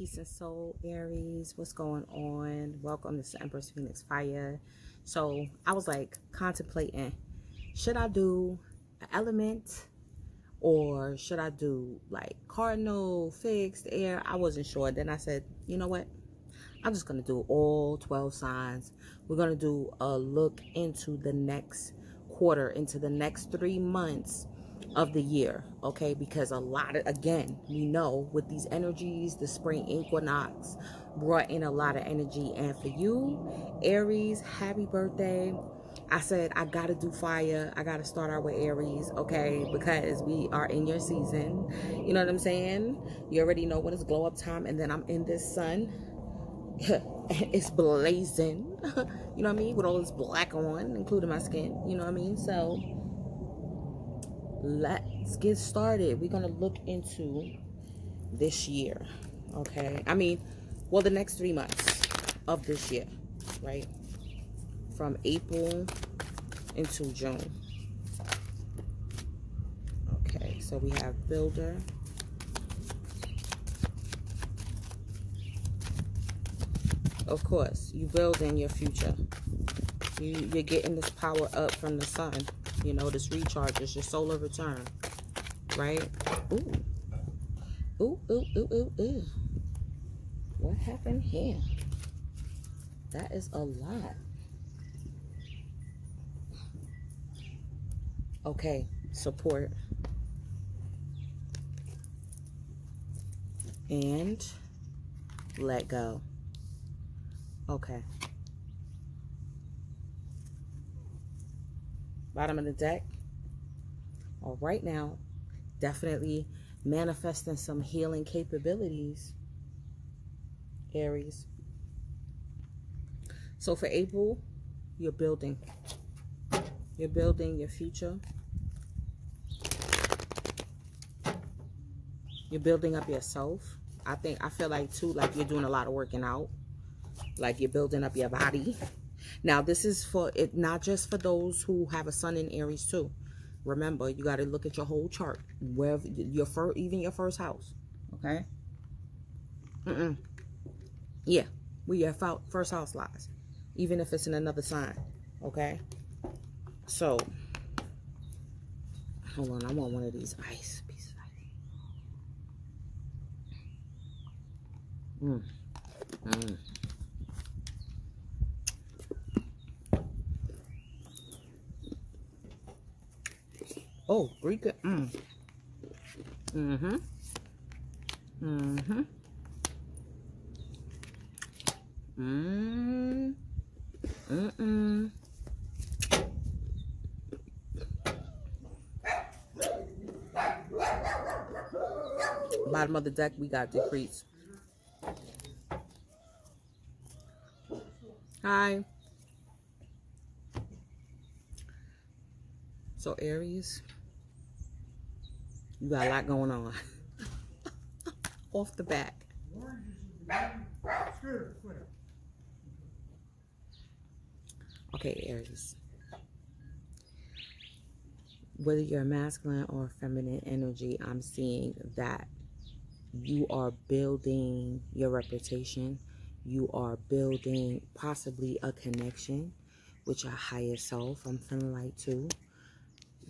Peace and soul, Aries. What's going on? Welcome. This is Empress Phoenix Fire. So I was like contemplating, should I do an element or should I do like cardinal, fixed, air? I wasn't sure. Then I said, you know what? I'm just going to do all 12 signs. We're going to do a look into the next quarter, into the next 3 months of the year, okay? Because a lot of, again, we know with these energies, the spring equinox brought in a lot of energy. And for you, Aries, happy birthday. I said, I gotta do fire. I gotta start out with Aries, okay? Because we are in your season. You know what I'm saying? You already know when it's glow up time. And then I'm in this sun. It's blazing. You know what I mean? With all this black on, including my skin. You know what I mean? So let's get started. We're going to look into this year, okay? I mean, well, the next 3 months of this year, right? From April into June. Okay, so we have builder. Of course, you build in your future. You're getting this power up from the sun. You know, this recharges your solar return, right? Ooh. Ooh, ooh, ooh, ooh, ooh. What happened here? That is a lot. Okay, support. And let go. Okay. Bottom of the deck. All right, now, definitely manifesting some healing capabilities, Aries. So for April, you're building. You're building your future. You're building up yourself. I feel like too, like you're doing a lot of working out. Like you're building up your body. Now, this is for it, not just for those who have a sun in Aries too. Remember, you got to look at your whole chart, wherever even your first house. Okay. Yeah, where your first house lies, even if it's in another sign. Okay. So, hold on, I want one of these ice pieces. Oh, Rika. Bottom of the deck, we got decrease. Hi. So Aries, you got a lot going on. Off the back. Okay, Aries. Whether you're masculine or feminine energy, I'm seeing that you are building your reputation. You are building possibly a connection with your higher self. I'm feeling like too.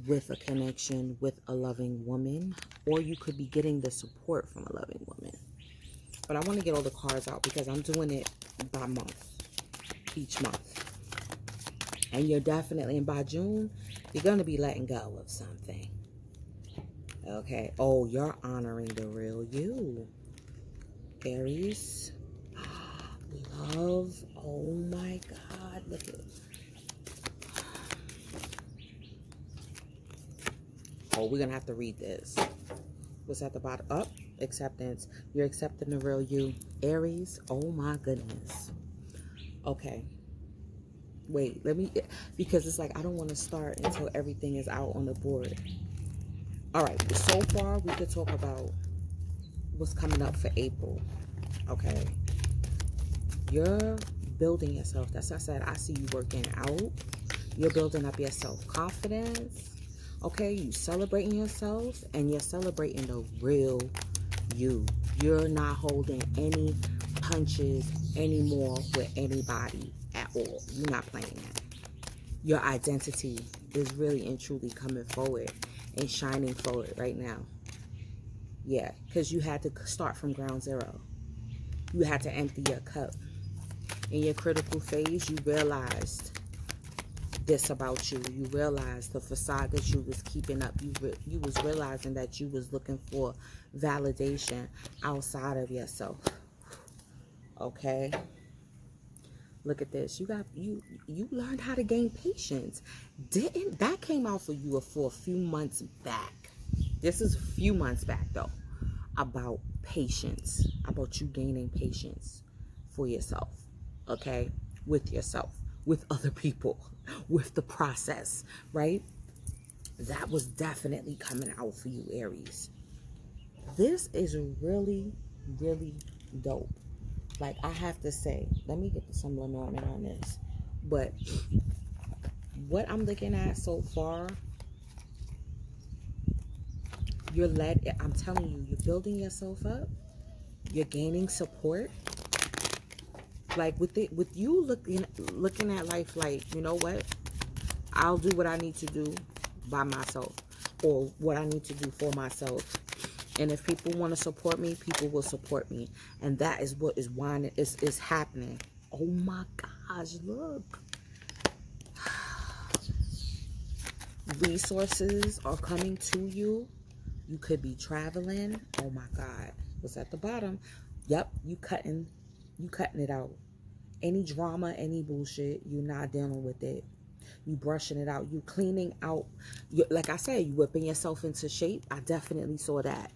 With a connection with a loving woman, or you could be getting the support from a loving woman. But I want to get all the cards out because I'm doing it by month, each month. And you're definitely, and by June, you're going to be letting go of something. Okay. Oh, you're honoring the real you, Aries. Love. Oh my God. Look at it. Oh, we're going to have to read this. What's at the bottom? Up. Acceptance. You're accepting the real you. Aries. Oh, my goodness. Okay. Wait, let me... Because it's like, I don't want to start until everything is out on the board. All right. So far, we could talk about what's coming up for April. Okay. You're building yourself. That's what I said. I see you working out. You're building up your self-confidence. Okay, you celebrating yourself, and you're celebrating the real You're not holding any punches anymore with anybody at all. You're not playing that. Your identity is really and truly coming forward and shining forward right now. Yeah, because you had to start from ground zero. You had to empty your cup. In your critical phase, you realized this about you. You realized the facade that you was keeping up. You was realizing that you was looking for validation outside of yourself. Okay? Look at this. You learned how to gain patience. Didn't that came out for you for a few months back. This is a few months back though. About patience. About you gaining patience for yourself. Okay? With yourself. With other people. With the process. Right? That was definitely coming out for you, Aries. This is really, really dope. Like, I have to say, let me get some Lenormand on this. But what I'm looking at so far, I'm telling you, you're building yourself up. You're gaining support. Like, with you looking at life like, you know what? I'll do what I need to do by myself. Or what I need to do for myself. And if people want to support me, people will support me. And that is what is happening. Oh my gosh, look. Resources are coming to you. You could be traveling. Oh my God. What's at the bottom? Yep, you cutting it out. Any drama, any bullshit, you're not dealing with it. You brushing it out. You cleaning out. Like I said, you whipping yourself into shape. I definitely saw that.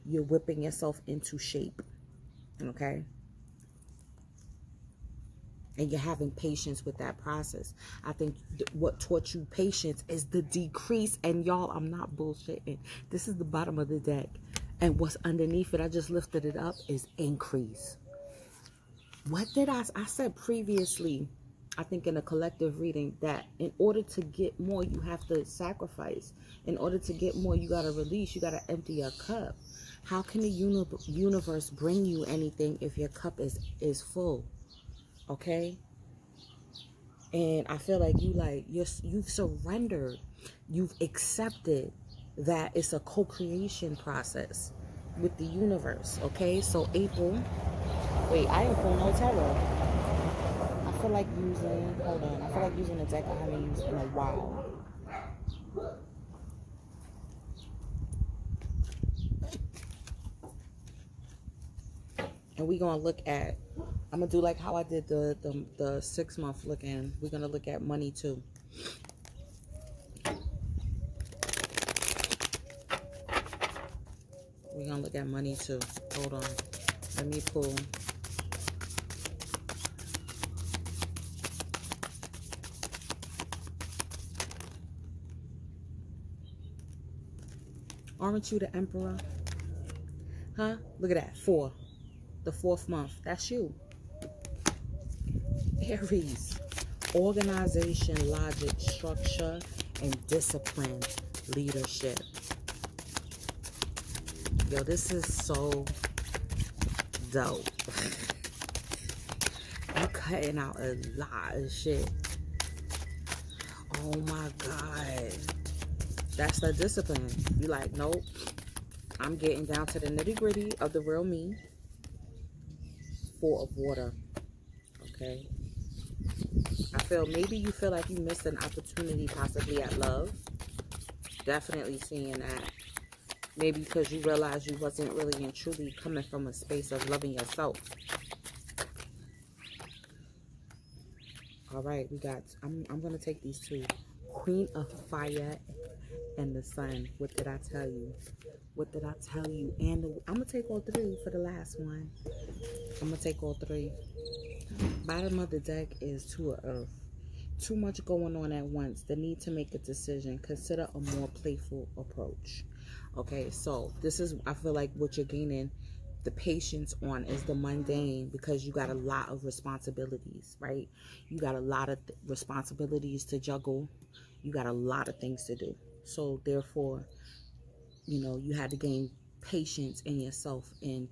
You're whipping yourself into shape. Okay? And you're having patience with that process. I think what taught you patience is the decrease. And y'all, I'm not bullshitting. This is the bottom of the deck. And what's underneath it, I just lifted it up, is increase. What did I said previously, I think in a collective reading, that in order to get more, you have to sacrifice. In order to get more, you got to release. You got to empty your cup. How can the universe bring you anything if your cup is full? Okay? And I feel like you've surrendered. You've accepted that it's a co-creation process with the universe. Okay? So April, wait, I ain't pulling no tarot. I feel like using a deck I haven't used in a while. And we're going to look at, I'm going to do like how I did the 6 month looking. We're going to look at money too. We're going to look at money too. Hold on. Let me pull. Aren't you the emperor? Huh? Look at that. 4. The 4th month. That's you. Aries. Organization, logic, structure, and discipline. Leadership. Yo, this is so dope. You cutting out a lot of shit. Oh my God. That's the discipline. You like, nope. I'm getting down to the nitty gritty of the real me. 4 of water. Okay. I feel maybe you feel like you missed an opportunity possibly at love. Definitely seeing that. Maybe because you realized you wasn't really and truly coming from a space of loving yourself. All right, we got, I'm going to take these two. Queen of Fire and the Sun. What did I tell you? What did I tell you? And I'm going to take all 3 for the last one. I'm going to take all 3. Bottom of the deck is 2 of Earth. Too much going on at once. The need to make a decision. Consider a more playful approach. Okay, so this is, I feel like what you're gaining the patience on is the mundane, because you got a lot of responsibilities, right? You got a lot of responsibilities to juggle. You got a lot of things to do. So therefore, you know, you had to gain patience in yourself and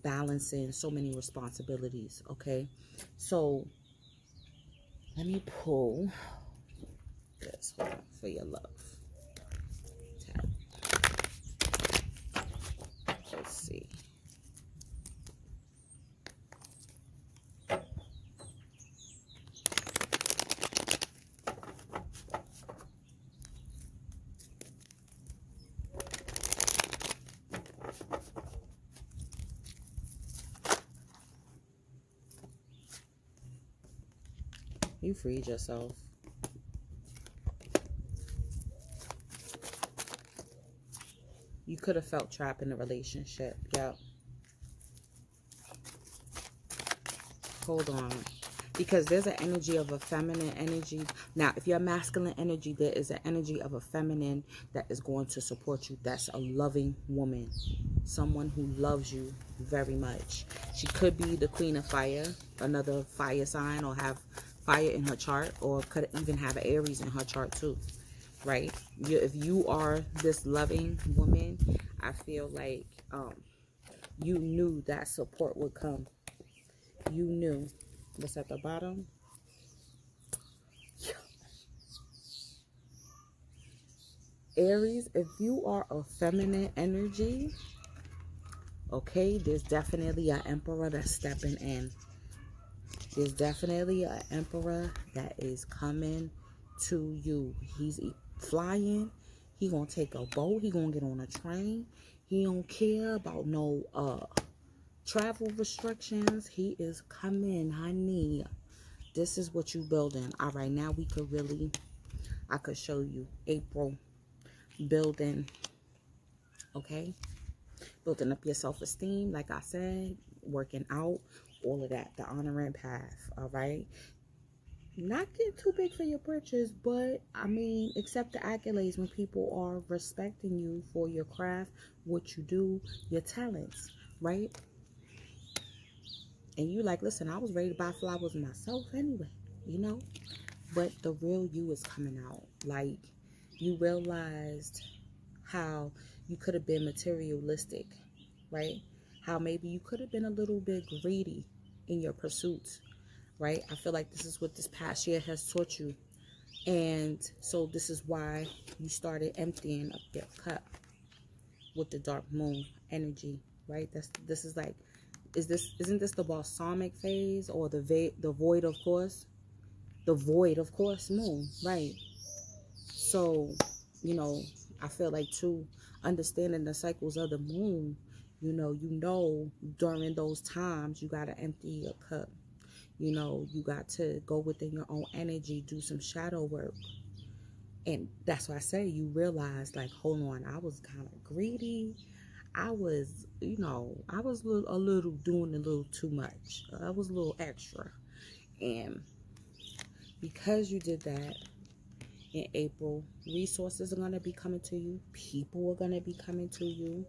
balancing so many responsibilities. Okay, so let me pull this. Hold on, for your love. Tap. Let's see. You freed yourself. You could have felt trapped in a relationship. Yep. Hold on. Because there's an energy of a feminine energy. Now, if you're a masculine energy, there is an energy of a feminine that is going to support you. That's a loving woman. Someone who loves you very much. She could be the queen of fire, another fire sign, or have fire in her chart, or could even have an Aries in her chart too, right? If you are this loving woman, I feel like you knew that support would come. You knew. What's at the bottom? Aries, if you are a feminine energy, okay, there's definitely an emperor that's stepping in. There's definitely an emperor that is coming to you. He's flying. He gonna take a boat. He gonna get on a train. He don't care about no travel restrictions. He is coming, honey. This is what you building. All right, now we could really, I could show you April building. Okay, building up your self-esteem, like I said, working out, all of that, the honoring path. All right, not getting too big for your britches, but I mean, accept the accolades when people are respecting you for your craft, what you do, your talents, right? And you like, listen, I was ready to buy flowers myself anyway, you know, but the real you is coming out. Like, you realized how you could have been materialistic, right? How maybe you could have been a little bit greedy in your pursuits, right? I feel like this is what this past year has taught you. And so this is why you started emptying up your cup with the dark moon energy, right? This is like, isn't this the balsamic phase, or the void of course? The void of course moon, right? So, you know, I feel like too, understanding the cycles of the moon, you know, during those times, you got to empty your cup. You know, you got to go within your own energy, do some shadow work. And that's why I say you realize, like, hold on, I was kind of greedy. I was, you know, I was doing a little too much. I was a little extra. And because you did that, in April, resources are going to be coming to you. People are going to be coming to you.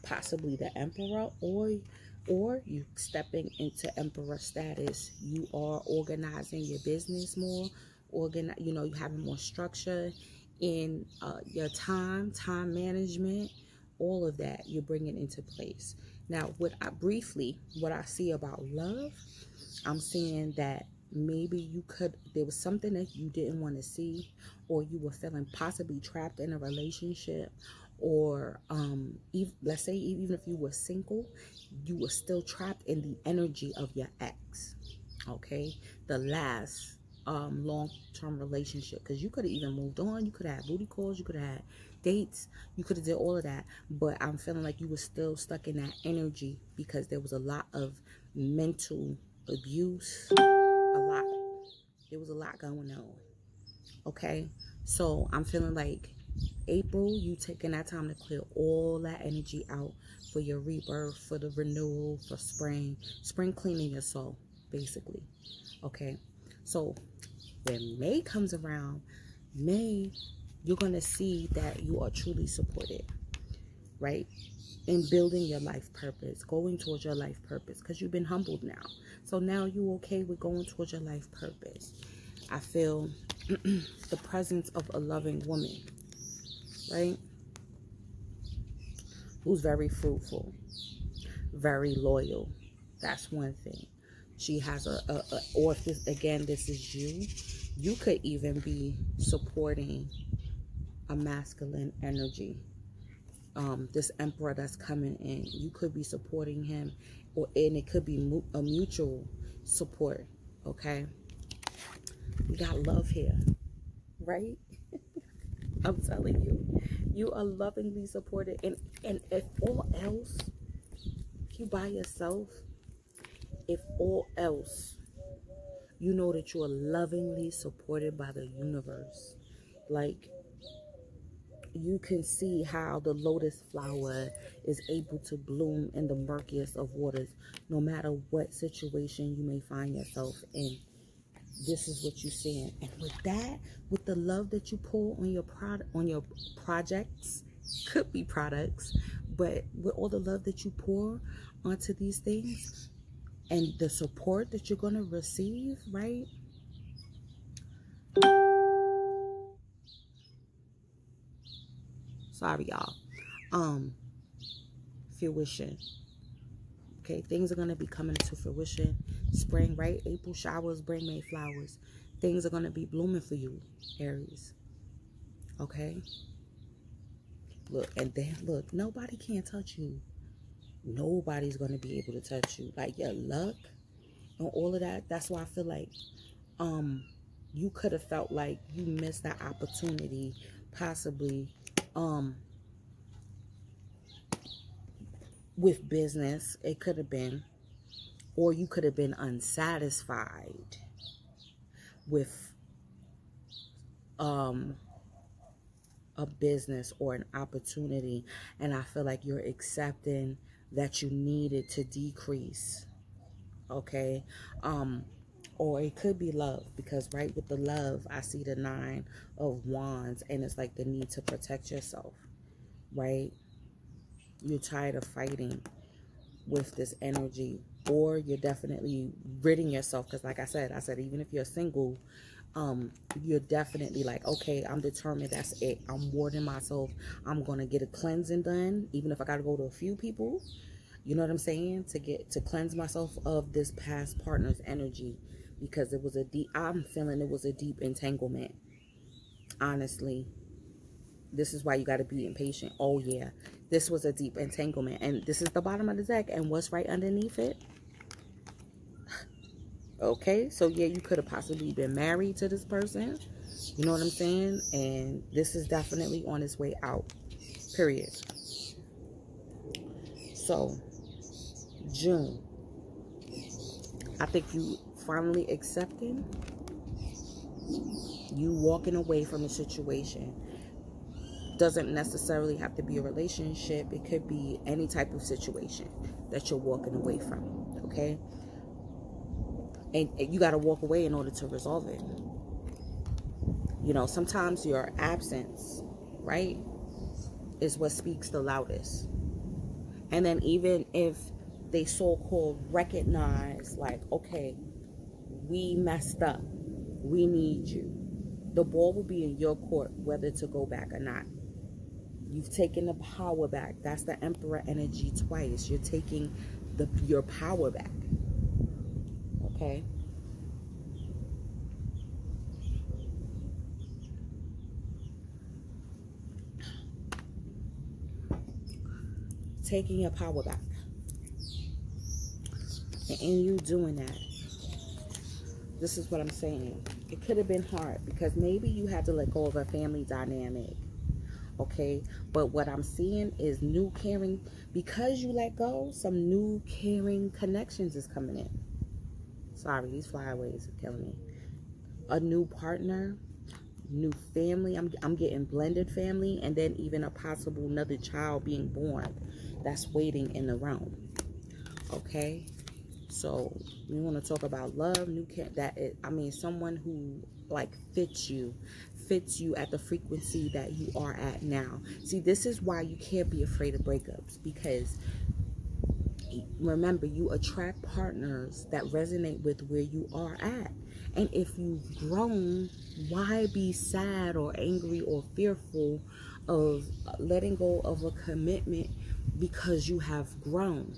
Possibly the emperor, or you stepping into emperor status. You are organizing your business more. You know, you having more structure in your time management. All of that you're bringing into place. Now, what I see about love, I'm seeing that maybe there was something that you didn't want to see, or you were feeling possibly trapped in a relationship, or let's say even if you were single, you were still trapped in the energy of your ex, okay? The last long-term relationship, because you could have even moved on. You could have had booty calls, you could have had dates, you could have did all of that, but I'm feeling like you were still stuck in that energy because there was a lot of mental abuse. There was a lot going on, okay? So I'm feeling like April, you taking that time to clear all that energy out for your rebirth, for the renewal, for spring cleaning your soul, basically, okay? So when May comes around, you're going to see that you are truly supported, right? In building your life purpose, going towards your life purpose, because you've been humbled now. So now you're okay with going towards your life purpose. I feel the presence of a loving woman, right? who's very fruitful, very loyal. That's one thing. She has or if this, again, this is you. You could even be supporting a masculine energy. This emperor that's coming in, you could be supporting him, and it could be a mutual support. Okay, we got love here, right? I'm telling you, you are lovingly supported, and if all else, you by yourself, if all else, you know that you are lovingly supported by the universe. Like, you can see how the lotus flower is able to bloom in the murkiest of waters, no matter what situation you may find yourself in. This is what you're seeing. And with that, with the love that you pour on your projects, could be products, but with all the love that you pour onto these things and the support that you're going to receive, right? Sorry, y'all. Fruition. Okay, things are going to be coming to fruition. Spring, right? April showers bring May flowers. Things are going to be blooming for you, Aries. Okay? Look, and then, look, nobody can touch you. Nobody's going to be able to touch you. Like, your luck and all of that. That's why I feel like you could have felt like you missed that opportunity, possibly, with business. It could have been, or you could have been unsatisfied with a business or an opportunity, and I feel like you're accepting that you needed to decrease. Okay, or it could be love, because right with the love, I see the 9 of Wands, and it's like the need to protect yourself, right? You're tired of fighting with this energy, or you're definitely ridding yourself, because like I said, even if you're single, you're definitely like, okay, I'm determined, that's it, I'm warding myself, I'm gonna get a cleansing done, even if I gotta go to a few people, you know what I'm saying, to cleanse myself of this past partner's energy, because it was I'm feeling it was a deep entanglement. Honestly, this is why you got to be impatient. Oh yeah, this was a deep entanglement, and this is the bottom of the deck, and what's right underneath it? Okay, so yeah, you could have possibly been married to this person, you know what I'm saying, and this is definitely on its way out, period. So June, I think you finally accepting, you walking away from a situation. Doesn't necessarily have to be a relationship. It could be any type of situation that you're walking away from, okay? And you got to walk away in order to resolve it. You know, sometimes your absence, right, is what speaks the loudest. And then even if they so-called recognize, like, okay, we messed up, we need you, the ball will be in your court whether to go back or not. You've taken the power back. That's the Emperor energy twice. You're taking your power back. Okay? Taking your power back. And in you doing that, this is what I'm saying. It could have been hard because maybe you had to let go of a family dynamic. Okay, but what I'm seeing is new caring. Because you let go, some new caring connections is coming in. Sorry, these flyaways are killing me. A new partner, new family. I'm getting blended family, and then even a possible another child being born that's waiting in the realm. Okay, so we want to talk about love, someone who like fits you at the frequency that you are at now. See, this is why you can't be afraid of breakups, because remember, you attract partners that resonate with where you are at. And if you've grown, why be sad or angry or fearful of letting go of a commitment because you have grown.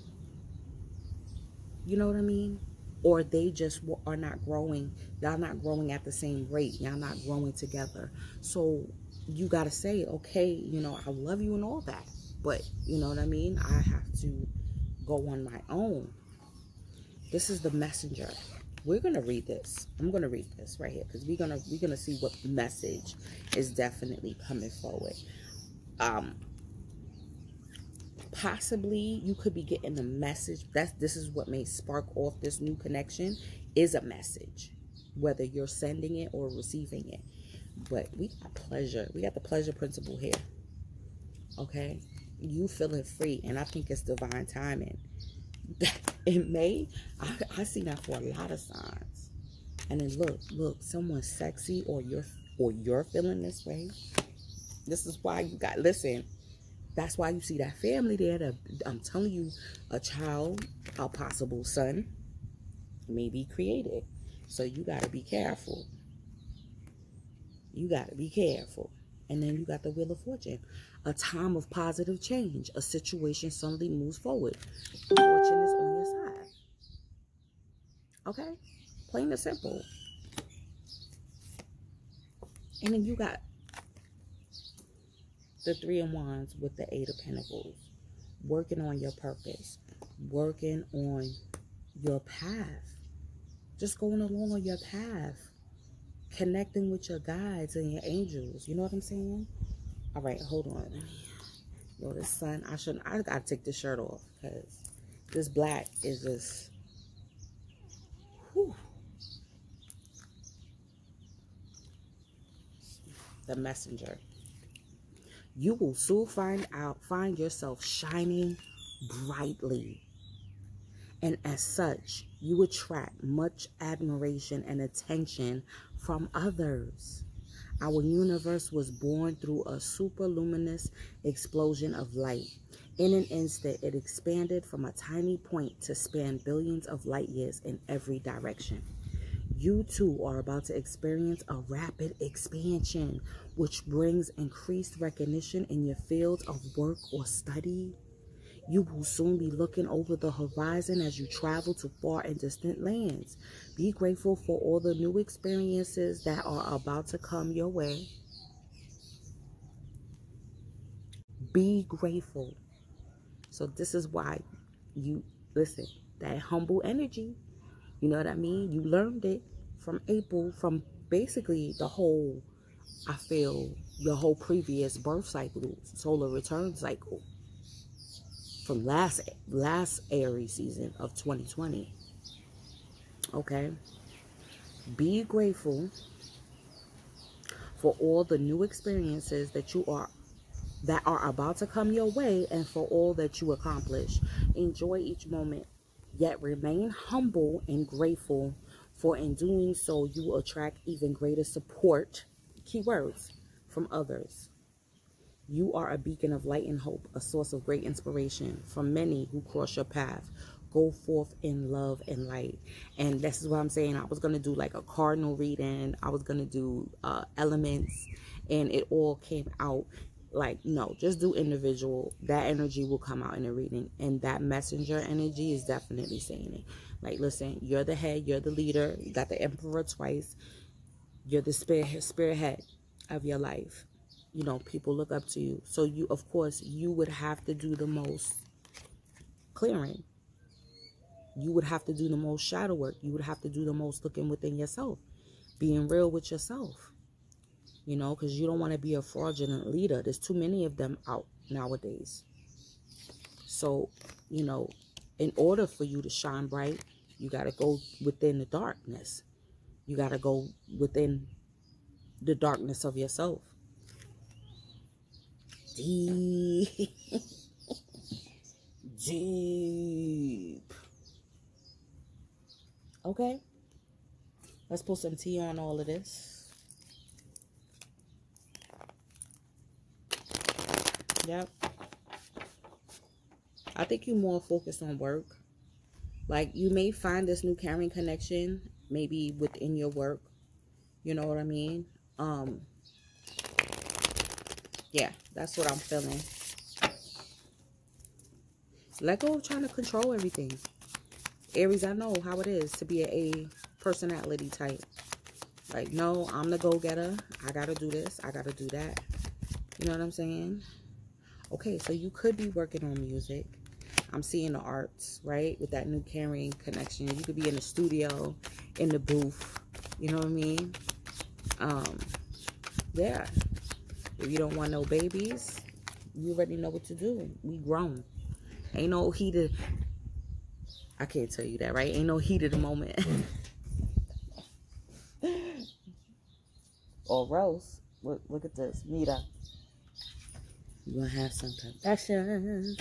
You know what I mean? Or they just are not growing. Y'all not growing at the same rate. Y'all not growing together. So you got to say, okay, you know, I love you and all that. But, you know what I mean? I have to go on my own. This is the messenger. We're going to read this. I'm going to read this right here. Because we're gonna see what message is definitely coming forward. Possibly you could be getting a message. This is what may spark off this new connection, is a message, whether you're sending it or receiving it. But we got pleasure. We got the pleasure principle here. Okay, you feeling free, and I think it's divine timing. It may. I see that for a lot of signs. And then look, someone's sexy, or you're feeling this way. This is why you got, listen. That's why you see that family there. I'm telling you, a child, a possible son, may be created. So you got to be careful. You got to be careful. And then you got the Wheel of Fortune. A time of positive change. A situation suddenly moves forward. Fortune is on your side. Okay? Plain and simple. And then you got the Three of Wands with the Eight of Pentacles. Working on your purpose. Working on your path. Just going along on your path. Connecting with your guides and your angels. You know what I'm saying? All right, hold on. Yo, this sun, I gotta take this shirt off because this black is just, whew. The messenger. You will soon find yourself shining brightly. And as such, you attract much admiration and attention from others. Our universe was born through a superluminous explosion of light. In an instant, it expanded from a tiny point to span billions of light years in every direction. You too are about to experience a rapid expansion, which brings increased recognition in your field of work or study. You will soon be looking over the horizon as you travel to far and distant lands. Be grateful for all the new experiences that are about to come your way. Be grateful. So this is why you, listen, that humble energy, you know what I mean? You learned it from April, from basically the whole, I feel, your whole previous birth cycle, solar return cycle. From last Aries season of 2020. Okay? Be grateful for all the new experiences that are about to come your way, and for all that you accomplish. Enjoy each moment, yet remain humble and grateful, for in doing so you will attract even greater support, keywords, from others. You are a beacon of light and hope, a source of great inspiration for many who cross your path. Go forth in love and light. And this is what I'm saying. I was going to do like a cardinal reading. I was going to do elements. And it all came out like, no, just do individual. That energy will come out in the reading. And that messenger energy is definitely saying it. Like, listen, you're the head. You're the leader. You got the emperor twice. You're the spearhead of your life. You know, people look up to you. So you, of course, you would have to do the most clearing. You would have to do the most shadow work. You would have to do the most looking within yourself. Being real with yourself. You know, because you don't want to be a fraudulent leader. There's too many of them out nowadays. So, you know, in order for you to shine bright, you got to go within the darkness. You got to go within the darkness of yourself. Deep. Deep. Okay. Let's put some tea on all of this. Yep. I think you're more focused on work. Like, you may find this new carrying connection maybe within your work. You know what I mean? Yeah, that's what I'm feeling. Let go of trying to control everything. Aries, I know how it is to be an A personality type. Like, no, I'm the go-getter. I got to do this. I got to do that. You know what I'm saying? Okay, so you could be working on music. I'm seeing the arts, right? With that new carrying connection. You could be in the studio, in the booth. You know what I mean? Yeah. If you don't want no babies, you already know what to do. We grown. Ain't no heated. I can't tell you that, right? Ain't no heat of the moment. Or Rose. Look at this. Nita. You're going to have some confessions.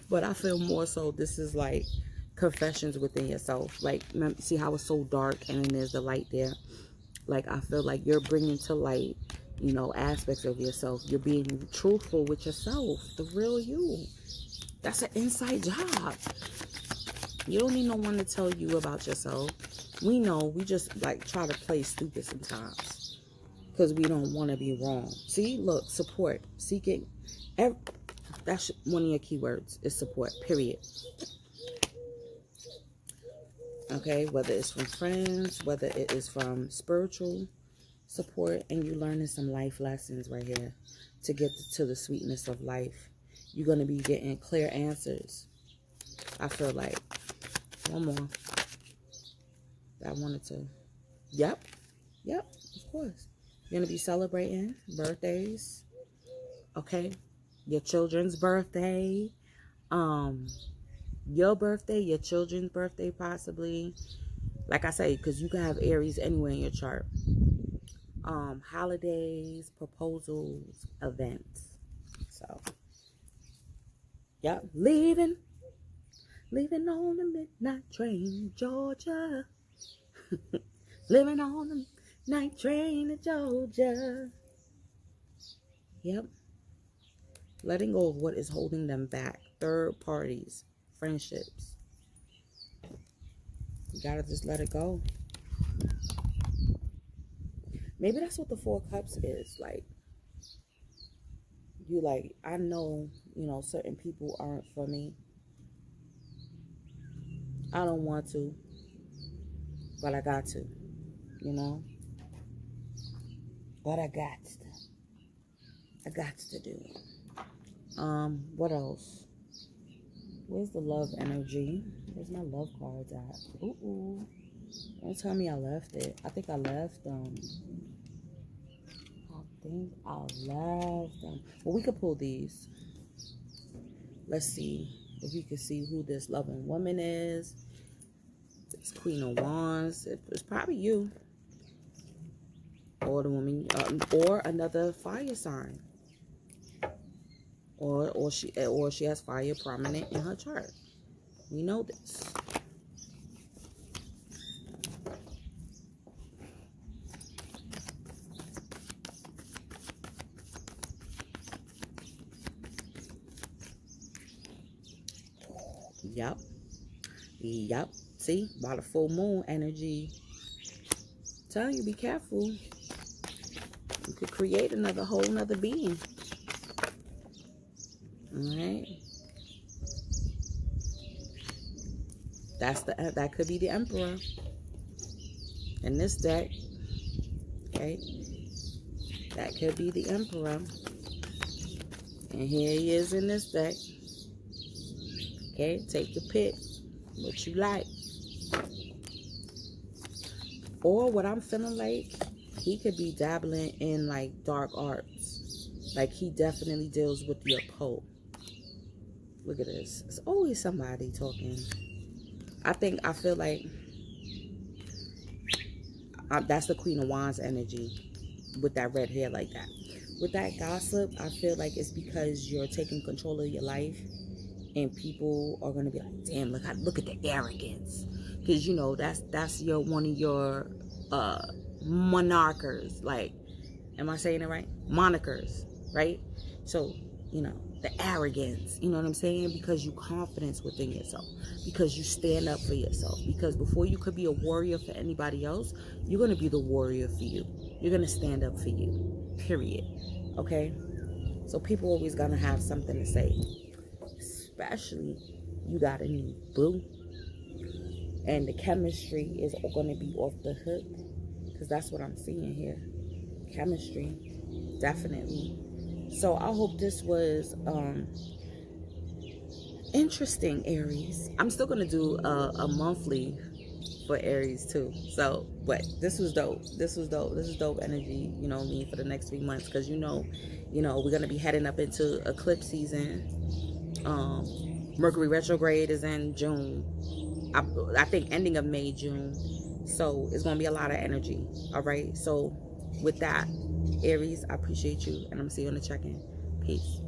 But I feel more so this is like confessions within yourself. Like, see how it's so dark and then there's the light there? Like, I feel like you're bringing to light, you know, aspects of yourself. You're being truthful with yourself. The real you. That's an inside job. You don't need no one to tell you about yourself. We know. We just, like, try to play stupid sometimes. Because we don't want to be wrong. See? Look. Support. Seeking. That's one of your keywords. Is support. Period. Okay? Whether it's from friends. Whether it is from spiritual support. And you learning some life lessons right here. To get to the sweetness of life. You're going to be getting clear answers. I feel like. One more. I wanted to. Yep. Yep. Of course. You're going to be celebrating birthdays. Okay. Your children's birthday. Your birthday. Your children's birthday possibly. Like I say, because you can have Aries anywhere in your chart. Holidays, proposals, events. So. Yep. Leaving on the midnight train, Georgia. Living on the night train to Georgia. Yep. Letting go of what is holding them back. Third parties, friendships. You gotta just let it go. Maybe that's what the Four of Cups is. Like, you like, I know, you know, certain people aren't for me. I don't want to, but I got to, you know. But I got to do it. What else? Where's the love energy? Where's my love cards at? Ooh. Don't tell me I left it. I think I left them. Well, we could pull these. Let's see if we can see who this loving woman is. It's Queen of Wands. It's probably you. Or the woman, or another fire sign. Or she has fire prominent in her chart. We know this. Yep. See, by the full moon energy. Telling you, be careful. You could create whole nother being. Alright. That could be the Emperor. In this deck. Okay. That could be the Emperor. And here he is in this deck. Okay, take your pick. What you like. Or what I'm feeling like, he could be dabbling in like dark arts. Like he definitely deals with the occult. Look at this. It's always somebody talking. I feel like that's the Queen of Wands energy with that red hair like that. With that gossip, I feel like it's because you're taking control of your life. And people are gonna be like, damn, look at the arrogance, because you know that's one of your monarchers. Like, am I saying it right? Monikers, right? So you know the arrogance. You know what I'm saying? Because you confidence within yourself. Because you stand up for yourself. Because before you could be a warrior for anybody else, you're gonna be the warrior for you. You're going to stand up for you, period. Okay? So people always going to have something to say. Especially, you got a new boo. And the chemistry is going to be off the hook. Because that's what I'm seeing here. Chemistry. Definitely. So I hope this was interesting, Aries. I'm still going to do a monthly for Aries too. So, but this was dope. This was dope. This is dope energy, you know what I mean, for the next 3 months. Because you know, we're going to be heading up into eclipse season. Mercury retrograde is in June. I think ending of May, June. So it's going to be a lot of energy. All right. So with that, Aries, I appreciate you. And I'm going to see you on the check-in. Peace.